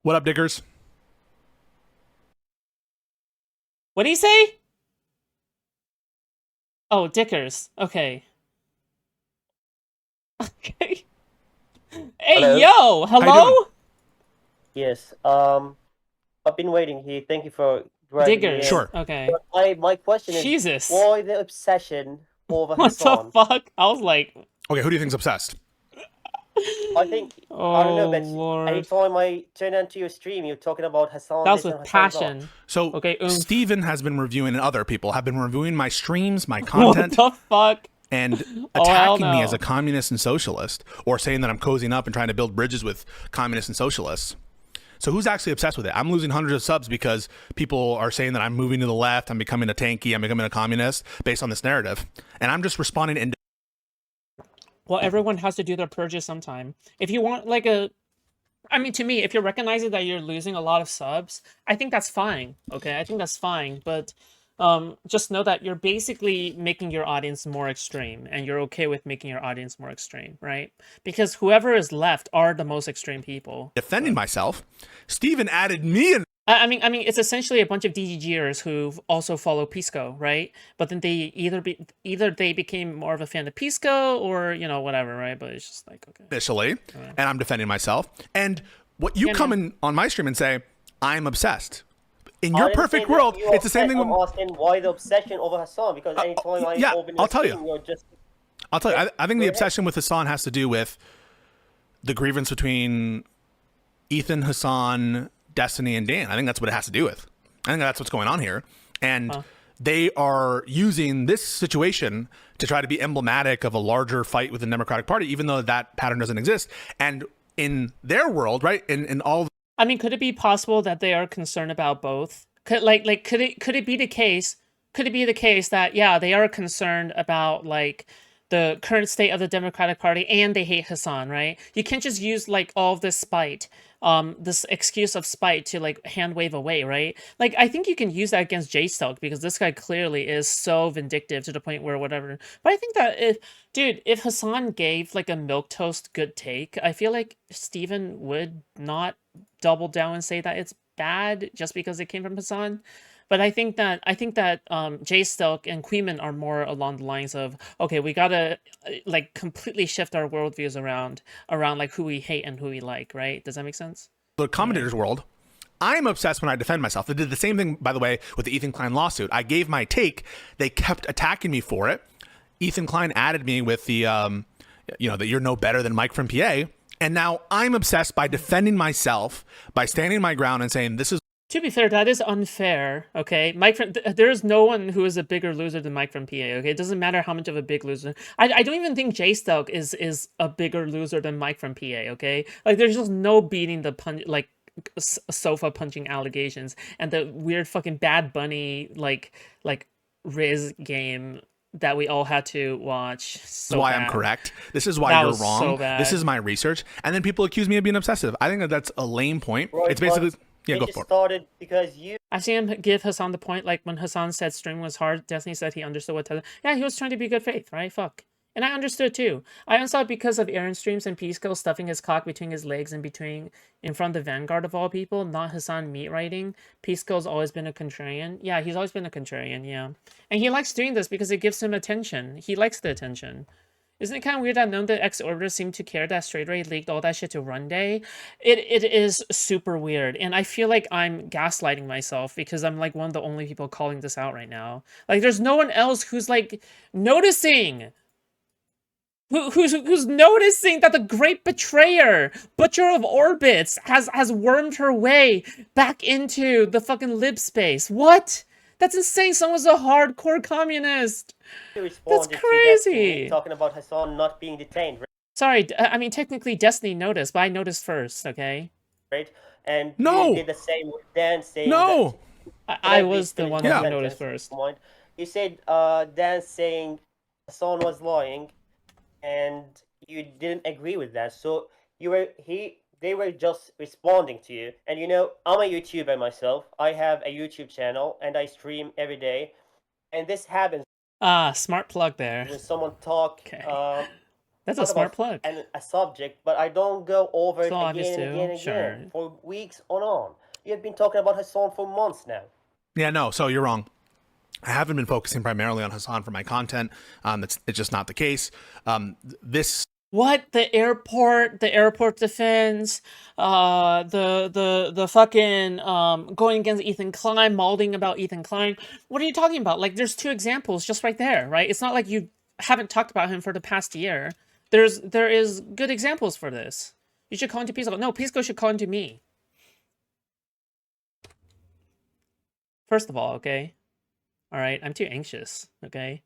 What up, Dickers? What do you say? Oh, Dickers. Okay. Okay. Hey, Hello. yo! How you doing? Hello? Yes. I've been waiting here. Thank you for dragging me Diggers. in. Sure. Okay. But my question is, Jesus. why the obsession over What the Hassan? fuck? I was like, Okay, who do you think's obsessed? I think I don't know, oh, but Lord. anytime I turn into your stream, you're talking about Hassan That was this and with Hassan that. passion. So, Okay, oomph. Steven has been reviewing, and other people have been reviewing my streams, my What content, the fuck? and Oh, hell attacking me as a no. communist and socialist, or saying that I'm cozying up and trying to build bridges with communists and socialists. So, who's actually obsessed with it? I'm losing hundreds of subs because people are saying that I'm moving to the left, I'm becoming a tanky, I'm becoming a communist based on this narrative. And I'm just responding in. Well, everyone has to do their purges sometime. If you want, like, I mean, to me, if you're recognizing that you're losing a lot of subs, I think that's fine. Okay, I think that's fine. But just know that you're basically making your audience more extreme, and you're okay with making your audience more extreme, right? Because whoever is left are the most extreme people. Defending So, myself. Steven added me in. I mean, it's essentially a bunch of DGGers who also follow Pisco, right? But then they either they became more of a fan of Pisco, or whatever, right? But it's just like, okay, Initially, uh, and I'm defending myself. And what you yeah, come man. in on my stream and say, I'm obsessed. In your I didn't say perfect that world, you're it's the same obsessed. thing I'm with. asking why the obsession over Hassan because anytime I Yeah, open your I'll tell you. stream, you're just I'll tell you. yes. I think Go the ahead. obsession with Hassan has to do with the grievance between Ethan, Hassan, Destiny, and Dan. I think that's what it has to do with. I think that's what's going on here. And Huh. they are using this situation to try to be emblematic of a larger fight with the Democratic Party, even though that pattern doesn't exist. And in their world, right, in all. I mean, could it be possible that they are concerned about both? Could it be the case? Could it be the case that, yeah, they are concerned about, like, the current state of the Democratic Party, and they hate Hassan, right? You can't just use, like, all of this spite, this excuse of spite to, like, hand wave away, right? Like, I think you can use that against Jay Stalk, because this guy clearly is so vindictive to the point where whatever. But I think that if Hassan gave, like, a milquetoast good take, I feel like Steven would not double down and say that it's bad just because it came from Hassan. But I think that Jay Stelk and Queeman are more along the lines of, okay, we gotta like completely shift our worldviews around like who we hate and who we like, right? Does that make sense? the You know what I commentators mean? world, I'm obsessed when I defend myself. They did the same thing, by the way, with the Ethan Klein lawsuit. I gave my take. They kept attacking me for it. Ethan Klein added me with the, that you're no better than Mike from PA. And now I'm obsessed by defending myself, by standing my ground and saying, this is. To be fair, that is unfair. Okay, there is no one who is a bigger loser than Mike from PA. Okay, it doesn't matter how much of a big loser. I don't even think Jay Stelk is a bigger loser than Mike from PA. Okay, like there's just no beating the punch like sofa punching allegations and the weird fucking Bad Bunny like Riz game that we all had to watch. So Why I'm bad. correct. This is why That you're was wrong. so This is bad. my research. And then people accuse me of being obsessive. I think that that's a lame point. Right, It's but basically, yeah, it go just for it. started because you I've seen him give Hassan the point, like when Hassan said streaming was hard, Destiny said he understood what yeah, he was trying to be good faith, right? Fuck. And I understood too. I understood because of Aaron streams and Pisco stuffing his cock between his legs and between in front of the Vanguard of all people, not Hassan meat writing. Pisco's always been a contrarian. Yeah, he's always been a contrarian, yeah. And he likes doing this because it gives him attention. He likes the attention. Isn't it kind of weird that none of the ex-orbiters seem to care that Straight Ray leaked all that shit to Run Day? It is super weird, and I feel like I'm gaslighting myself because I'm like one of the only people calling this out right now. Like, there's no one else who's like noticing, who's noticing that the Great Betrayer, Butcher of Orbits, has wormed her way back into the fucking lib space. What? That's insane. Someone's a hardcore communist. That's responded to Destiny crazy. talking about Hassan not being detained, Sorry, I mean, technically Destiny noticed, but I noticed first, okay? right? And you No, did the same with Dan saying that. no. Can I I please was the finish one my who Yeah. noticed sentence? first. Mind? You said Dan saying Hassan was lying, and you didn't agree with that. So they were just responding to you. And I'm a YouTuber myself. I have a YouTube channel and I stream every day. And this happens Ah, smart plug there. when someone talk Okay. That's a talk smart about plug. a subject, but I don't go over it So obvious again and too. again and Sure. again for weeks on. You have been talking about Hassan for months now. Yeah, no, so you're wrong. I haven't been focusing primarily on Hassan for my content. It's just not the case. This What the airport defense, the fucking going against Ethan Klein, malding about Ethan Klein. What are you talking about? Like, there's 2 examples just right there, right? It's not like you haven't talked about him for the past year. There is good examples for this. You should call into Pisco. No, Pisco should call into me. First of all, okay? All right, I'm too anxious, okay?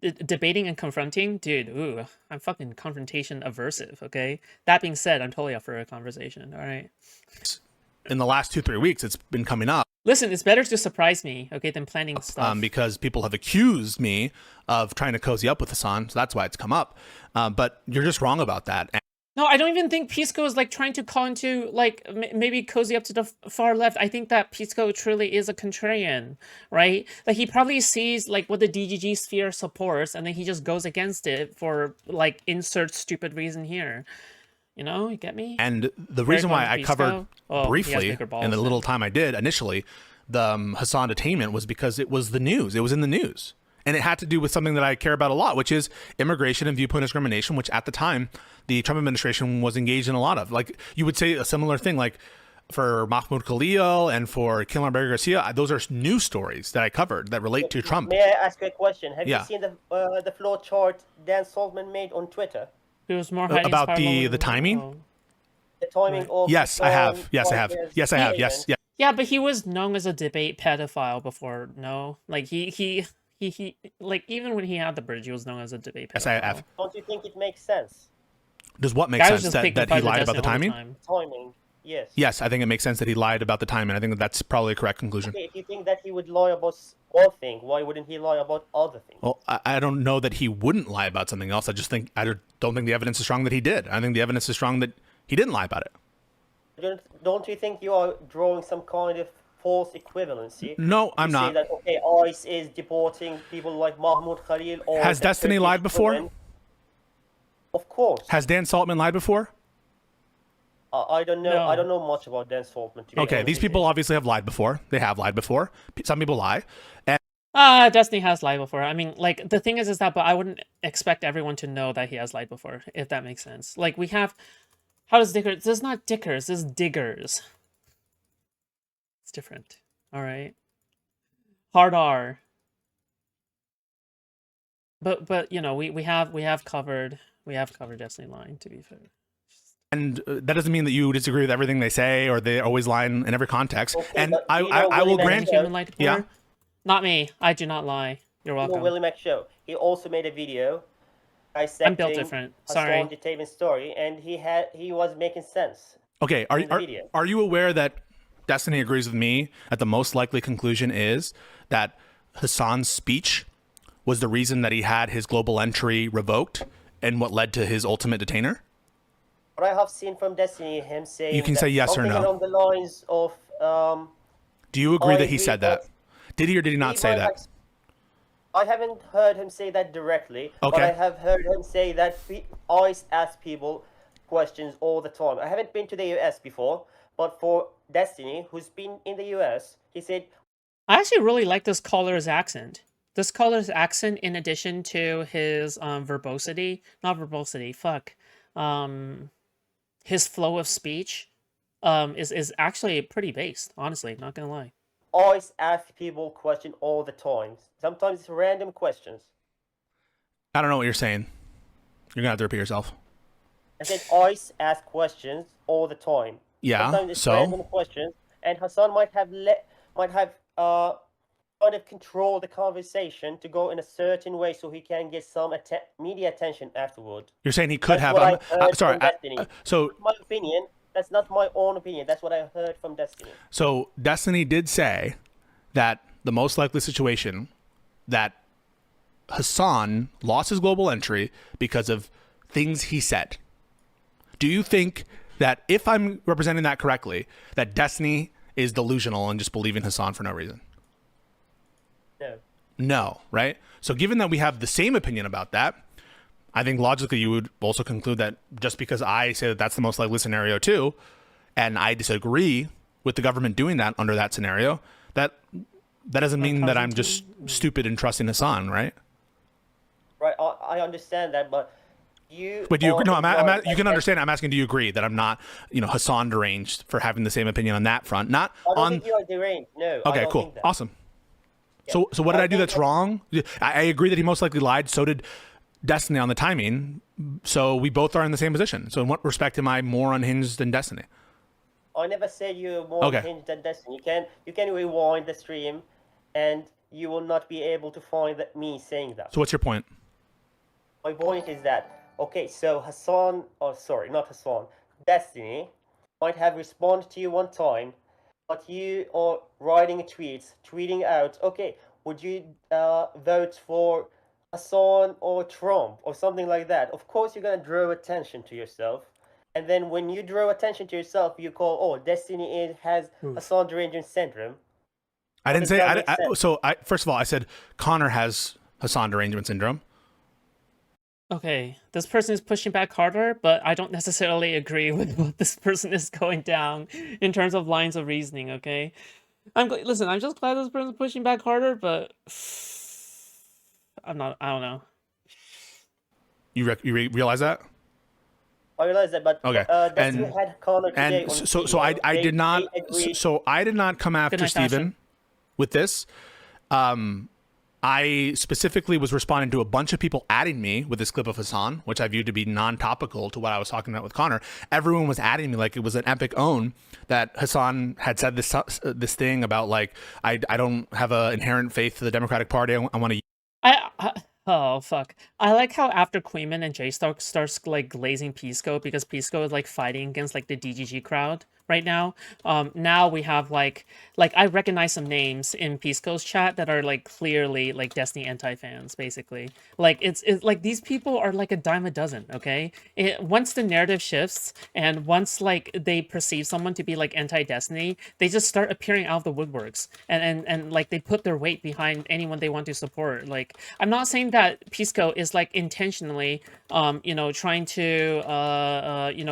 Debating and confronting, dude, ooh, I'm fucking confrontation aversive, okay? That being said, I'm totally up for a conversation, all right? in the last 2-3 weeks, it's been coming up. Listen, it's better to surprise me, okay, than planning stuff. Because people have accused me of trying to cozy up with Hassan, so that's why it's come up. But you're just wrong about that. No, I don't even think Pisco is like trying to call into like maybe cozy up to the far left. I think that Pisco truly is a contrarian, right? Like he probably sees like what the DGG sphere supports, and then he just goes against it for like insert stupid reason here. You know, you get me? And the reason why I covered briefly balls, in the little time I did initially the Hassan detainment was because it was the news. It was in the news. And it had to do with something that I care about a lot, which is immigration and viewpoint discrimination, which at the time the Trump administration was engaged in a lot of. Like you would say a similar thing, like for Mahmoud Khalil and for Kilmer Barry Garcia, those are news stories that I covered that relate to Trump. May I ask you a question? Have you seen the flow chart Dan Saltman made on Twitter? It was more about the timing. The timing of yes, I have. Yes, I have. Yes, I have. Yes, yeah. Yeah, but he was known as a debate pedophile before. No, like he like even when he had the bridge, he was known as a debate pedophile. Yes, I have. Don't you think it makes sense? Does what make sense that he lied about the timing? Timing. Yes. Yes, I think it makes sense that he lied about the time, and I think that's probably a correct conclusion. Okay, if you think that he would lie about one thing, why wouldn't he lie about other things? Well, I don't know that he wouldn't lie about something else. I just think I don't think the evidence is strong that he did. I think the evidence is strong that he didn't lie about it. Don't you think you are drawing some kind of false equivalency? No, I'm not. Say that, okay, ICE is deporting people like Mahmoud Khalil or... Has Destiny lied before? Women. Of course. Has Dan Saltman lied before? I don't know. No. I don't know much about Dan Saltman. Okay, these people obviously have lied before. They have lied before. Some people lie. And Destiny has lied before. I mean, like, the thing is that, but I wouldn't expect everyone to know that he has lied before, if that makes sense. Like, we have... How does Dickers... This is not Dickers, this is Diggers. It's different. Alright? Hard R. But you know, we have covered Destiny lying, to be fair. And that doesn't mean that you disagree with everything they say or they always lie in every context. Okay, and I will Willie grant... Human lied before? Yeah. Not me. I do not lie. You're welcome. Willie McShow. He also made a video I'm built different. Sorry. Hassan detainment story, and he was making sense. Okay, are you aware that Destiny agrees with me that the most likely conclusion is that Hassan's speech was the reason that he had his global entry revoked and what led to his ultimate detainer? What I have seen from Destiny, him saying... You can say yes or no. Along the lines of... Do you agree that he said that? Did he or did he not say that? I haven't heard him say that directly, but I have heard him say that ICE ask people questions all the time. I haven't been to the US before, but for Destiny, who's been in the US, he said... I actually really like this caller's accent. This caller's accent, in addition to his verbosity, not verbosity, fuck, his flow of speech, is actually pretty based, honestly, not gonna lie. ICE ask people questions all the time. Sometimes it's random questions. I don't know what you're saying. You're gonna have to repeat yourself. I said ICE ask questions all the time. Yeah. Sometimes it's random questions, and Hassan might have kind of control the conversation to go in a certain way so he can get some media attention afterward. You're saying he could That's have. what Sorry. So my opinion. That's not my own opinion. That's what I heard from Destiny. So Destiny did say that the most likely situation that Hassan lost his global entry because of things he said. Do you think that, if I'm representing that correctly, that Destiny is delusional and just believing Hassan for no reason? No. No, right? So given that we have the same opinion about that, I think logically you would also conclude that just because I say that that's the most likely scenario too, and I disagree with the government doing that under that scenario, that doesn't mean that I'm just stupid and trusting Hassan, right? Right, I understand that, but you. But do you agree? No, you can that- understand. I'm asking, do you agree that I'm not, Hassan deranged for having the same opinion on that front? Not I don't on. think you are deranged. No. I Okay, don't cool, think that. awesome. So what did I do that's wrong? I agree that he most likely lied. So did Destiny on the timing. So we both are in the same position. So in what respect am I more unhinged than Destiny? I never said you're more Okay. unhinged than Destiny. You can rewind the stream, and you will not be able to find me saying that. So what's your point? My point is that, okay, so not Hassan, Destiny might have responded to you one time, but you are writing tweets, tweeting out, okay, would you vote for Hassan or Trump or something like that? Of course, you're going to draw attention to yourself. And then when you draw attention to yourself, you call, oh, Destiny has Hassan derangement syndrome. I didn't say. Does that make sense? First of all, I said Connor has Hassan derangement syndrome. Okay, this person is pushing back harder, but I don't necessarily agree with what this person is going down in terms of lines of reasoning, okay? Listen, I'm just glad this person's pushing back harder, but I don't know. You realize that? I realize that, but Okay. Destiny had Connor today. And on so video. I did not. They agreed. So I did not come after night, Steven Fashion. with this. I specifically was responding to a bunch of people adding me with this clip of Hassan, which I viewed to be non-topical to what I was talking about with Connor. Everyone was adding me like it was an epic own that Hassan had said this thing about like I don't have an inherent faith to the Democratic Party. I want to. Oh fuck! I like how after Queeman and J starts like glazing Pisco because Pisco is like fighting against like the DGG crowd right now. Now we have like I recognize some names in Pisco's chat that are like clearly like Destiny anti-fans, basically. Like it's like these people are like a dime a dozen. Okay, once the narrative shifts and once like they perceive someone to be like anti-Destiny, they just start appearing out of the woodworks and like they put their weight behind anyone they want to support. Like I'm not saying that Pisco is like intentionally trying to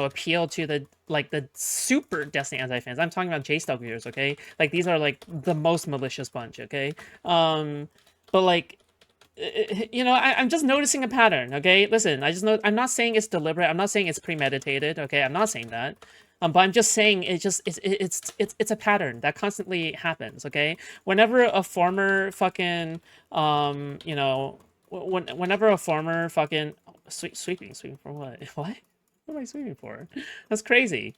appeal to the super Destiny anti-fans. I'm talking about J-Stock viewers, okay? Like these are like the most malicious bunch, okay? But like I'm just noticing a pattern, okay? Listen, I'm not saying it's deliberate. I'm not saying it's premeditated, okay? I'm not saying that. But I'm just saying it's a pattern that constantly happens, okay? Whenever a former fucking whenever a former fucking sweeping for what? What am I sweeping for? That's crazy.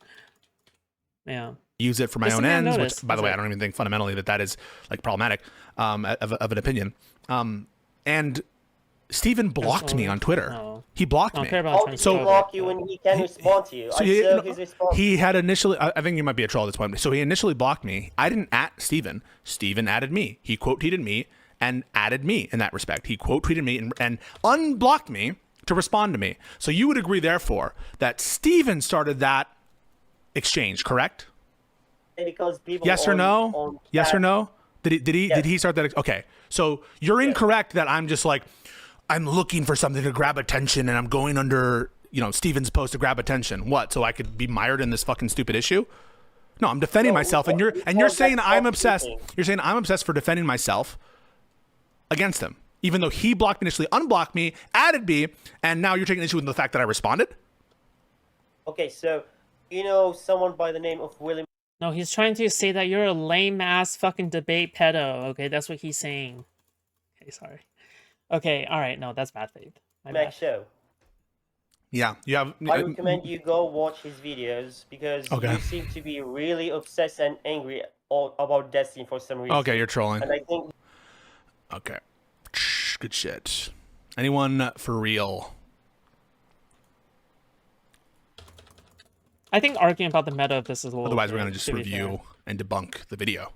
Yeah. Use it for my Just own something I ends, noticed. which, by the That's way, it. I don't even think fundamentally that is like problematic of an opinion. And Steven blocked me on Twitter. No. He blocked I don't me. care about How did he transphobic, block you but- when he can respond to you? So I saw his response. he had initially, I think you might be a troll at this point. So he initially blocked me. I didn't at Steven. Steven added me. He quote tweeted me and added me in that respect. He quote tweeted me and unblocked me to respond to me. So you would agree, therefore, that Steven started that exchange, correct? Because people Yes or no? on Yes or chat- no? Did Yes. he start that? Okay. So you're incorrect that I'm just like, I'm looking for something to grab attention and I'm going under, Steven's post to grab attention. What? So I could be mired in this fucking stupid issue? No, I'm defending myself, and you're saying I'm obsessed. You're saying I'm obsessed for defending myself against him, even though he blocked me initially, unblocked me, added me, and now you're taking issue with the fact that I responded. Okay, so someone by the name of William. No, he's trying to say that you're a lame ass fucking debate pedo. Okay, that's what he's saying. Okay, sorry. Okay, all right. No, that's bad faith. My Mac bad. Show. Yeah, you have. I recommend you go watch his videos because Okay. you seem to be really obsessed and angry about Destiny for some reason. Okay, you're trolling. And I think Okay, good shit. Anyone for real? I think arguing about the meta of this is a little. Otherwise, we're bit, gonna just to be fair. review and debunk the video.